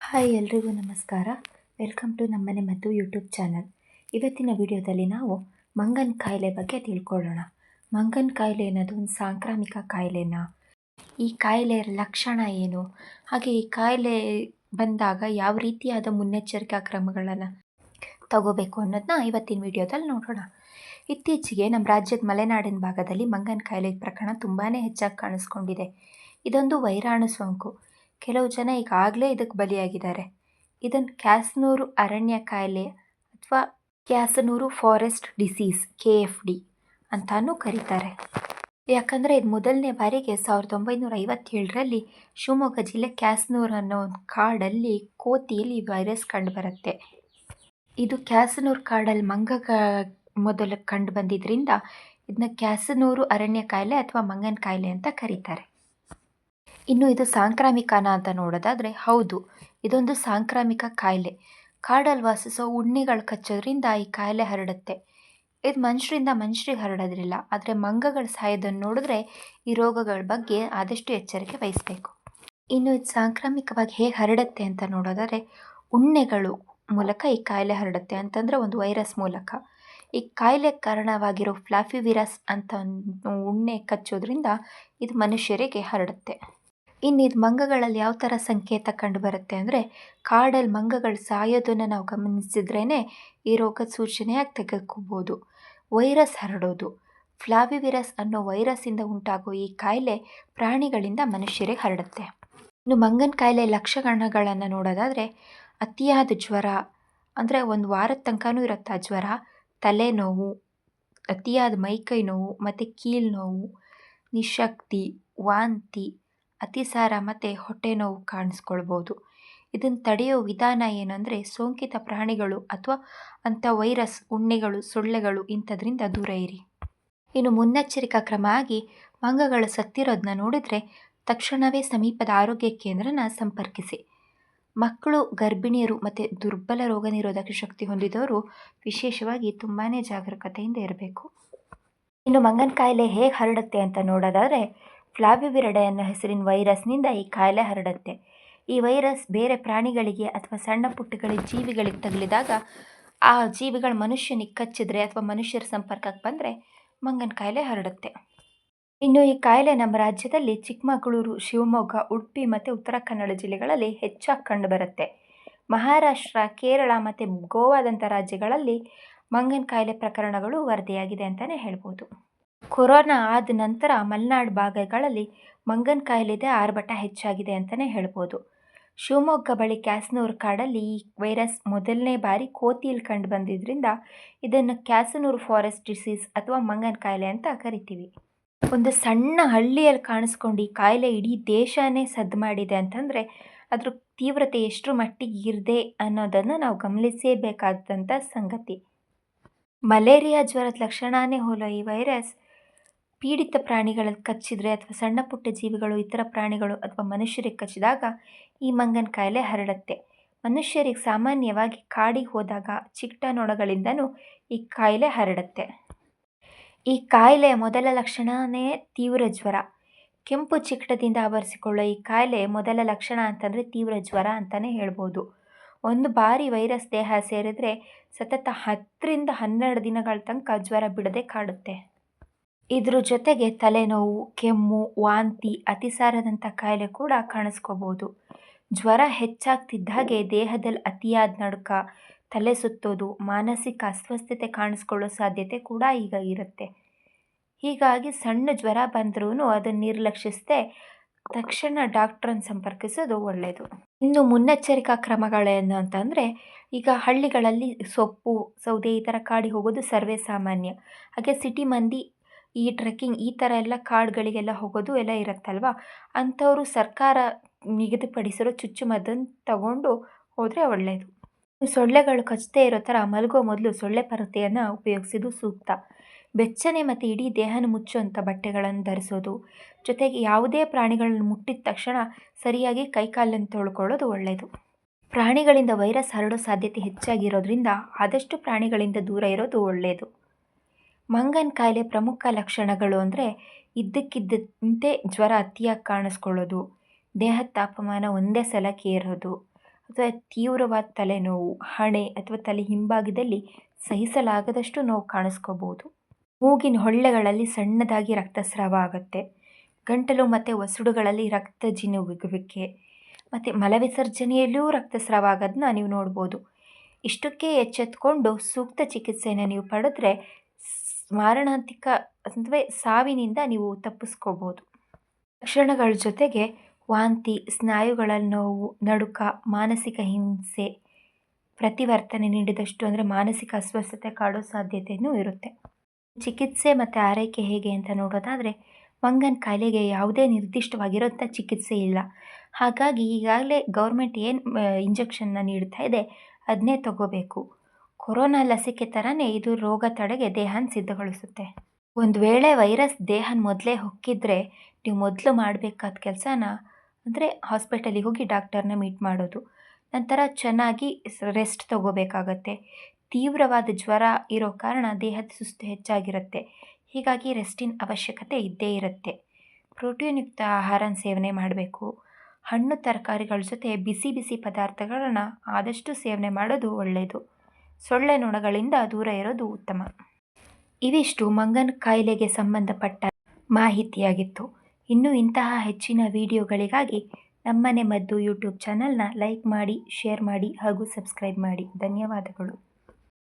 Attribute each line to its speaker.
Speaker 1: Hi ಎಲ್ರಿಗೂ ನಮಸ್ಕಾರ. Welcome to ನಮ್ಮನೆ ಮದ್ದು ಯೂಟ್ಯೂಬ್ ಚಾನಲ್. ಇವತ್ತಿನ ವಿಡಿಯೋದಲ್ಲಿ ನಾವು ಮಂಗನ ಕಾಯಿಲೆ ಬಗ್ಗೆ ತಿಳ್ಕೊಳ್ಳೋಣ. ಮಂಗನ ಕಾಯಿಲೆ ಅನ್ನೋದು ಒಂದು ಸಾಂಕ್ರಾಮಿಕ ಕಾಯಿಲೆನಾ? ಈ ಕಾಯಿಲೆಯ ಲಕ್ಷಣ ಏನು? ಹಾಗೆ ಈ ಕಾಯಿಲೆ ಬಂದಾಗ ಯಾವ ರೀತಿಯಾದ ಮುನ್ನೆಚ್ಚರಿಕಾ ಕ್ರಮಗಳನ್ನು ತಗೋಬೇಕು ಅನ್ನೋದನ್ನ ಇವತ್ತಿನ ವಿಡಿಯೋದಲ್ಲಿ ನೋಡೋಣ. ಇತ್ತೀಚೆಗೆ ನಮ್ಮ ರಾಜ್ಯದ ಮಲೆನಾಡಿನ ಭಾಗದಲ್ಲಿ ಮಂಗನ ಕಾಯಿಲೆ ಪ್ರಕರಣ ತುಂಬಾ ಹೆಚ್ಚಾಗಿ ಕಾಣಿಸ್ಕೊಂಡಿದೆ. ಇದೊಂದು ವೈರಾಣು ಸೋಂಕು. ಕೆಲವು ಜನ ಈಗಾಗಲೇ ಇದಕ್ಕೆ ಬಲಿಯಾಗಿದ್ದಾರೆ. ಇದನ್ನು ಕ್ಯಾಸನೂರು ಅರಣ್ಯ ಕಾಯಿಲೆ ಅಥವಾ ಕ್ಯಾಸನೂರು ಫಾರೆಸ್ಟ್ ಡಿಸೀಸ್ KFD ಅಂತಾನೂ ಕರೀತಾರೆ. ಯಾಕಂದರೆ ಇದು ಮೊದಲನೇ ಬಾರಿಗೆ 1957ರಲ್ಲಿ ಶಿವಮೊಗ್ಗ ಜಿಲ್ಲೆ ಕ್ಯಾಸನೂರು ಅನ್ನೋ ಒಂದು ಕಾಡಲ್ಲಿ ಕೋತಿಯಲ್ಲಿ ವೈರಸ್ ಕಂಡುಬರುತ್ತೆ. ಇದು ಕ್ಯಾಸನೂರು ಕಾಡಲ್ಲಿ ಮೊದಲು ಕಂಡು ಬಂದಿದ್ದರಿಂದ ಇದನ್ನ ಕ್ಯಾಸನೂರು ಅರಣ್ಯ ಕಾಯಿಲೆ ಅಥವಾ ಮಂಗನ ಕಾಯಿಲೆ ಅಂತ ಕರೀತಾರೆ. ಇನ್ನು ಇದು ಸಾಂಕ್ರಾಮಿಕನ ಅಂತ ನೋಡೋದಾದರೆ ಹೌದು, ಇದೊಂದು ಸಾಂಕ್ರಾಮಿಕ ಕಾಯಿಲೆ. ಕಾಡಲ್ಲಿ ವಾಸಿಸೋ ಉಣ್ಣೆಗಳು ಕಚ್ಚೋದ್ರಿಂದ ಈ ಕಾಯಿಲೆ ಹರಡುತ್ತೆ. ಇದು ಮನುಷ್ಯರಿಂದ ಮನುಷ್ಯರಿಗೆ ಹರಡೋದ್ರಿಲ್ಲ. ಆದರೆ ಮಂಗಗಳು ಸಾಯೋದನ್ನು ನೋಡಿದ್ರೆ ಈ ರೋಗಗಳ ಬಗ್ಗೆ ಆದಷ್ಟು ಎಚ್ಚರಿಕೆ ವಹಿಸಬೇಕು. ಇನ್ನು ಇದು ಸಾಂಕ್ರಾಮಿಕವಾಗಿ ಹೇಗೆ ಹರಡುತ್ತೆ ಅಂತ ನೋಡೋದಾದರೆ ಉಣ್ಣೆಗಳು ಮೂಲಕ ಈ ಕಾಯಿಲೆ ಹರಡುತ್ತೆ. ಅಂತಂದರೆ ಒಂದು ವೈರಸ್ ಮೂಲಕ. ಈ ಕಾಯಿಲೆಗೆ ಕಾರಣವಾಗಿರೋ ಫ್ಲಾವಿವಿರಸ್ ಅಂತ ಒಂದು ಉಣ್ಣೆ ಕಚ್ಚೋದ್ರಿಂದ ಇದು ಮನುಷ್ಯರಿಗೆ ಹರಡುತ್ತೆ. ಇನ್ನು ಇದು ಮಂಗಗಳಲ್ಲಿ ಯಾವ ಥರ ಸಂಕೇತ ಕಂಡುಬರುತ್ತೆ ಅಂದರೆ, ಕಾಡಲ್ಲಿ ಮಂಗಗಳು ಸಾಯೋದನ್ನು ನಾವು ಗಮನಿಸಿದ್ರೇ ಈ ರೋಗದ ಸೂಚನೆಯಾಗಿ ತೆಗೆದುಕೋಬೋದು. ವೈರಸ್ ಹರಡೋದು. ಫ್ಲಾವಿವಿರಸ್ ಅನ್ನೋ ವೈರಸ್ಸಿಂದ ಉಂಟಾಗೋ ಈ ಕಾಯಿಲೆ ಪ್ರಾಣಿಗಳಿಂದ ಮನುಷ್ಯರಿಗೆ ಹರಡುತ್ತೆ. ಇನ್ನು ಮಂಗನ ಕಾಯಿಲೆ ಲಕ್ಷಣಗಳನ್ನು ನೋಡೋದಾದರೆ ಅತಿಯಾದ ಜ್ವರ, ಅಂದರೆ ಒಂದು ವಾರದ ತನಕನೂ ಇರುತ್ತೆ ಆ ಜ್ವರ, ತಲೆನೋವು, ಅತಿಯಾದ ಮೈಕೈ ನೋವು ಮತ್ತು ಕೀಲು ನೋವು, ನಿಶಕ್ತಿ, ವಾಂತಿ, ಅತಿಸಾರ ಮತ್ತು ಹೊಟ್ಟೆ ನೋವು ಕಾಣಿಸ್ಕೊಳ್ಬೋದು. ಇದನ್ನು ತಡೆಯೋ ವಿಧಾನ ಏನಂದರೆ ಸೋಂಕಿತ ಪ್ರಾಣಿಗಳು ಅಥವಾ ಅಂಥ ವೈರಸ್ ಉಣ್ಣೆಗಳು ಸೊಳ್ಳೆಗಳು ಇಂಥದ್ರಿಂದ ದೂರ ಇರಿ. ಇನ್ನು ಮುನ್ನೆಚ್ಚರಿಕಾ ಕ್ರಮ ಆಗಿ ಮಂಗಗಳು ಸತ್ತಿರೋದನ್ನ ನೋಡಿದರೆ ತಕ್ಷಣವೇ ಸಮೀಪದ ಆರೋಗ್ಯ ಕೇಂದ್ರನ ಸಂಪರ್ಕಿಸಿ. ಮಕ್ಕಳು, ಗರ್ಭಿಣಿಯರು ಮತ್ತು ದುರ್ಬಲ ರೋಗ ನಿರೋಧಕ ಶಕ್ತಿ ಹೊಂದಿದವರು ವಿಶೇಷವಾಗಿ ತುಂಬಾ ಜಾಗರೂಕತೆಯಿಂದ ಇರಬೇಕು. ಇನ್ನು ಮಂಗನ ಕಾಯಿಲೆ ಹೇಗೆ ಹರಡುತ್ತೆ ಅಂತ ನೋಡೋದಾದರೆ ಫ್ಲಾವಿವಿರಡೆ ಅನ್ನೋ ಹೆಸರಿನ ವೈರಸ್ನಿಂದ ಈ ಕಾಯಿಲೆ ಹರಡುತ್ತೆ. ಈ ವೈರಸ್ ಬೇರೆ ಪ್ರಾಣಿಗಳಿಗೆ ಅಥವಾ ಸಣ್ಣ ಪುಟ್ಟಗಳಿಗೆ ಜೀವಿಗಳಿಗೆ ತಗುಲಿದಾಗ ಆ ಜೀವಿಗಳು ಮನುಷ್ಯನಿಗೆ ಕಚ್ಚಿದ್ರೆ ಅಥವಾ ಮನುಷ್ಯರ ಸಂಪರ್ಕಕ್ಕೆ ಬಂದರೆ ಮಂಗನ ಕಾಯಿಲೆ ಹರಡುತ್ತೆ. ಇನ್ನು ಈ ಕಾಯಿಲೆ ನಮ್ಮ ರಾಜ್ಯದಲ್ಲಿ ಚಿಕ್ಕಮಗಳೂರು, ಶಿವಮೊಗ್ಗ, ಉಡುಪಿ ಮತ್ತು ಉತ್ತರ ಕನ್ನಡ ಜಿಲ್ಲೆಗಳಲ್ಲಿ ಹೆಚ್ಚಾಗಿ ಕಂಡುಬರುತ್ತೆ. ಮಹಾರಾಷ್ಟ್ರ, ಕೇರಳ ಮತ್ತು ಗೋವಾದಂಥ ರಾಜ್ಯಗಳಲ್ಲಿ ಮಂಗನ ಕಾಯಿಲೆ ಪ್ರಕರಣಗಳು ವರದಿಯಾಗಿದೆ ಅಂತಲೇ ಹೇಳ್ಬೋದು. ಕೊರೋನಾ ಆದ ನಂತರ ಮಲೆನಾಡು ಭಾಗಗಳಲ್ಲಿ ಮಂಗನ ಕಾಯಿಲೆದೇ ಆರ್ಭಟ ಹೆಚ್ಚಾಗಿದೆ ಅಂತಲೇ ಹೇಳ್ಬೋದು. ಶಿವಮೊಗ್ಗ ಬಳಿ ಕ್ಯಾಸನೂರು ಕಾಡಲ್ಲಿ ಈ ವೈರಸ್ ಮೊದಲನೇ ಬಾರಿ ಕೋತಿಯಲ್ಲಿ ಕಂಡು ಬಂದಿದ್ದರಿಂದ ಇದನ್ನು ಕ್ಯಾಸನೂರು ಫಾರೆಸ್ಟ್ ಡಿಸೀಸ್ ಅಥವಾ ಮಂಗನ ಕಾಯಿಲೆ ಅಂತ ಕರಿತೀವಿ. ಒಂದು ಸಣ್ಣ ಹಳ್ಳಿಯಲ್ಲಿ ಕಾಣಿಸ್ಕೊಂಡು ಈ ಕಾಯಿಲೆ ಇಡೀ ದೇಶನೇ ಸದ್ದು ಮಾಡಿದೆ ಅಂತಂದರೆ ಅದ್ರ ತೀವ್ರತೆ ಎಷ್ಟರ ಮಟ್ಟಿಗೆ ಇರದೆ ಅನ್ನೋದನ್ನು ನಾವು ಗಮನಿಸಬೇಕಾದಂಥ ಸಂಗತಿ. ಮಲೇರಿಯಾ ಜ್ವರದ ಲಕ್ಷಣನೇ ಹೋಲೋ ಈ ವೈರಸ್ ಪೀಡಿತ ಪ್ರಾಣಿಗಳಲ್ಲಿ ಕಚ್ಚಿದರೆ ಅಥವಾ ಸಣ್ಣ ಪುಟ್ಟ ಜೀವಿಗಳು, ಇತರ ಪ್ರಾಣಿಗಳು ಅಥವಾ ಮನುಷ್ಯರಿಗೆ ಕಚ್ಚಿದಾಗ ಈ ಮಂಗನ ಕಾಯಿಲೆ ಹರಡುತ್ತೆ. ಮನುಷ್ಯರಿಗೆ ಸಾಮಾನ್ಯವಾಗಿ ಕಾಡಿಗೆ ಹೋದಾಗ ಚಿಟ್ಟ ನೊಣಗಳಿಂದನೂ ಈ ಕಾಯಿಲೆ ಹರಡುತ್ತೆ. ಈ ಕಾಯಿಲೆಯ ಮೊದಲ ಲಕ್ಷಣವೇ ತೀವ್ರ ಜ್ವರ. ಕೆಂಪು ಚಿಕ್ಕಟದಿಂದ ಆವರಿಸಿಕೊಳ್ಳೋ ಈ ಕಾಯಿಲೆ ಮೊದಲ ಲಕ್ಷಣ ಅಂತಂದರೆ ತೀವ್ರ ಜ್ವರ ಅಂತಲೇ ಹೇಳ್ಬೋದು. ಒಂದು ಬಾರಿ ವೈರಸ್ ದೇಹ ಸೇರಿದರೆ ಸತತ 10ರಿಂದ 12 ದಿನಗಳ ತನಕ ಜ್ವರ ಬಿಡದೆ ಕಾಡುತ್ತೆ. ಇದ್ರ ಜೊತೆಗೆ ತಲೆನೋವು, ಕೆಮ್ಮು, ವಾಂತಿ, ಅತಿಸಾರದಂಥ ಕಾಯಿಲೆ ಕೂಡ ಕಾಣಿಸ್ಕೋಬೋದು. ಜ್ವರ ಹೆಚ್ಚಾಗ್ತಿದ್ದ ಹಾಗೆ ದೇಹದಲ್ಲಿ ಅತಿಯಾದ ನಡುಕ, ತಲೆ ಸುತ್ತೋದು, ಮಾನಸಿಕ ಅಸ್ವಸ್ಥತೆ ಕಾಣಿಸ್ಕೊಳ್ಳೋ ಸಾಧ್ಯತೆ ಕೂಡ ಈಗ ಇರುತ್ತೆ. ಹೀಗಾಗಿ ಸಣ್ಣ ಜ್ವರ ಬಂದ್ರೂ ಅದನ್ನು ನಿರ್ಲಕ್ಷಿಸದೆ ತಕ್ಷಣ ಡಾಕ್ಟ್ರನ್ನ ಸಂಪರ್ಕಿಸೋದು ಒಳ್ಳೆಯದು. ಇನ್ನು ಮುನ್ನೆಚ್ಚರಿಕಾ ಕ್ರಮಗಳೇನು ಅಂತಂದರೆ, ಈಗ ಹಳ್ಳಿಗಳಲ್ಲಿ ಸೊಪ್ಪು, ಸೌದೆ ಈ ಥರ ಕಾಡಿಗೆ ಹೋಗೋದು ಸರ್ವೇ ಸಾಮಾನ್ಯ. ಹಾಗೆ ಸಿಟಿ ಮಂದಿ ಈ ಟ್ರೆಕ್ಕಿಂಗ್ ಈ ಥರ ಎಲ್ಲ ಕಾಡುಗಳಿಗೆಲ್ಲ ಹೋಗೋದು ಎಲ್ಲ ಇರುತ್ತಲ್ವ, ಅಂಥವರು ಸರ್ಕಾರ ನಿಗದಿಪಡಿಸಿರೋ ಚುಚ್ಚುಮದ್ದನ್ನು ತಗೊಂಡು ಹೋದರೆ ಒಳ್ಳೆಯದು. ಸೊಳ್ಳೆಗಳು ಕಚ್ಚದೇ ಇರೋ ಥರ ಮಲಗೋ ಮೊದಲು ಸೊಳ್ಳೆ ಪರದೆಯನ್ನು ಉಪಯೋಗಿಸೋದು ಸೂಕ್ತ. ಬೆಚ್ಚನೆ ಮತ್ತು ಇಡೀ ದೇಹನ ಮುಚ್ಚುವಂಥ ಬಟ್ಟೆಗಳನ್ನು ಧರಿಸೋದು, ಜೊತೆಗೆ ಯಾವುದೇ ಪ್ರಾಣಿಗಳನ್ನು ಮುಟ್ಟಿದ ತಕ್ಷಣ ಸರಿಯಾಗಿ ಕೈಕಾಲನ್ನು ತೊಳ್ಕೊಳ್ಳೋದು ಒಳ್ಳೆಯದು. ಪ್ರಾಣಿಗಳಿಂದ ವೈರಸ್ ಹರಡೋ ಸಾಧ್ಯತೆ ಹೆಚ್ಚಾಗಿರೋದ್ರಿಂದ ಆದಷ್ಟು ಪ್ರಾಣಿಗಳಿಂದ ದೂರ ಇರೋದು ಒಳ್ಳೆಯದು. ಮಂಗನ ಕಾಯಿಲೆ ಪ್ರಮುಖ ಲಕ್ಷಣಗಳು ಅಂದರೆ ಇದ್ದಕ್ಕಿದ್ದಂತೆ ಜ್ವರ ಅತಿಯಾಗಿ ಕಾಣಿಸ್ಕೊಳ್ಳೋದು, ದೇಹದ ತಾಪಮಾನ ಒಂದೇ ಸಲಕ್ಕೆ ಏರೋದು, ಅಥವಾ ತೀವ್ರವಾದ ತಲೆನೋವು, ಹಣೆ ಅಥವಾ ತಲೆ ಹಿಂಭಾಗದಲ್ಲಿ ಸಹಿಸಲಾಗದಷ್ಟು ನೋವು ಕಾಣಿಸ್ಕೋಬೋದು. ಮೂಗಿನ ಹೊಳ್ಳೆಗಳಲ್ಲಿ ಸಣ್ಣದಾಗಿ ರಕ್ತಸ್ರಾವ ಆಗುತ್ತೆ. ಗಂಟಲು ಮತ್ತು ಒಸಡುಗಳಲ್ಲಿ ರಕ್ತ ಜಿನುಗುವಿಕೆ ಮತ್ತು ಮಲವಿಸರ್ಜನೆಯಲ್ಲೂ ರಕ್ತಸ್ರಾವ ಆಗೋದನ್ನ ನೀವು ನೋಡ್ಬೋದು. ಇಷ್ಟಕ್ಕೆ ಎಚ್ಚೆತ್ಕೊಂಡು ಸೂಕ್ತ ಚಿಕಿತ್ಸೆಯನ್ನು ನೀವು ಪಡೆದ್ರೆ ಮಾರಣಾಂತಿಕ ಅಂದರೆ ಸಾವಿನಿಂದ ನೀವು ತಪ್ಪಿಸ್ಕೋಬೋದು. ಲಕ್ಷಣಗಳ ಜೊತೆಗೆ ವಾಂತಿ, ಸ್ನಾಯುಗಳ ನೋವು, ನಡುಕ, ಮಾನಸಿಕ ಹಿಂಸೆ, ಪ್ರತಿವರ್ತನೆ ನೀಡಿದಷ್ಟು ಅಂದರೆ ಮಾನಸಿಕ ಅಸ್ವಸ್ಥತೆ ಕಾಡೋ ಸಾಧ್ಯತೆಯೂ ಇರುತ್ತೆ. ಚಿಕಿತ್ಸೆ ಮತ್ತು ಆರೈಕೆ ಹೇಗೆ ಅಂತ ನೋಡೋದಾದರೆ, ಮಂಗನ ಕಾಯಿಲೆಗೆ ಯಾವುದೇ ನಿರ್ದಿಷ್ಟವಾಗಿರೋಂಥ ಚಿಕಿತ್ಸೆ ಇಲ್ಲ. ಹಾಗಾಗಿ ಈಗಾಗಲೇ ಗೌರ್ಮೆಂಟ್ ಏನು ಇಂಜೆಕ್ಷನ್ನ ನೀಡ್ತಾ ಇದೆ ಅದನ್ನೇ ತಗೋಬೇಕು. ಕೊರೋನಾ ಲಸಿಕೆ ಥರನೇ ಇದು ರೋಗ ತಡೆಗೆ ದೇಹನ ಸಿದ್ಧಗೊಳಿಸುತ್ತೆ. ಒಂದು ವೇಳೆ ವೈರಸ್ ದೇಹನ ಮೊದಲೇ ಹೊಕ್ಕಿದ್ರೆ ನೀವು ಮೊದಲು ಮಾಡಬೇಕಾದ ಕೆಲಸನ ಅಂದರೆ ಹಾಸ್ಪಿಟಲಿಗೆ ಹೋಗಿ ಡಾಕ್ಟರ್ನ ಮೀಟ್ ಮಾಡೋದು. ನಂತರ ಚೆನ್ನಾಗಿ ರೆಸ್ಟ್ ತಗೋಬೇಕಾಗತ್ತೆ. ತೀವ್ರವಾದ ಜ್ವರ ಇರೋ ಕಾರಣ ದೇಹದ ಸುಸ್ತು ಹೆಚ್ಚಾಗಿರುತ್ತೆ. ಹೀಗಾಗಿ ರೆಸ್ಟಿನ ಅವಶ್ಯಕತೆ ಇದ್ದೇ ಇರುತ್ತೆ. ಪ್ರೋಟೀನ್ಯುಕ್ತ ಆಹಾರನ ಸೇವನೆ ಮಾಡಬೇಕು. ಹಣ್ಣು ತರಕಾರಿಗಳ ಜೊತೆ ಬಿಸಿ ಬಿಸಿ ಪದಾರ್ಥಗಳನ್ನು ಆದಷ್ಟು ಸೇವನೆ ಮಾಡೋದು ಒಳ್ಳೆಯದು. ಸೊಳ್ಳೆ ನೊಣಗಳಿಂದ ದೂರ ಇರೋದು ಉತ್ತಮ. ಇವಿಷ್ಟು ಮಂಗನ ಕಾಯಿಲೆಗೆ ಸಂಬಂಧಪಟ್ಟ ಮಾಹಿತಿಯಾಗಿತ್ತು. ಇನ್ನೂ ಇಂತಹ ಹೆಚ್ಚಿನ ವಿಡಿಯೋಗಳಿಗಾಗಿ ನಮ್ಮನೆ ಮದ್ದು ಯೂಟ್ಯೂಬ್ ಚಾನಲ್ನ ಲೈಕ್ ಮಾಡಿ, ಶೇರ್ ಮಾಡಿ ಹಾಗೂ ಸಬ್ಸ್ಕ್ರೈಬ್ ಮಾಡಿ. ಧನ್ಯವಾದಗಳು.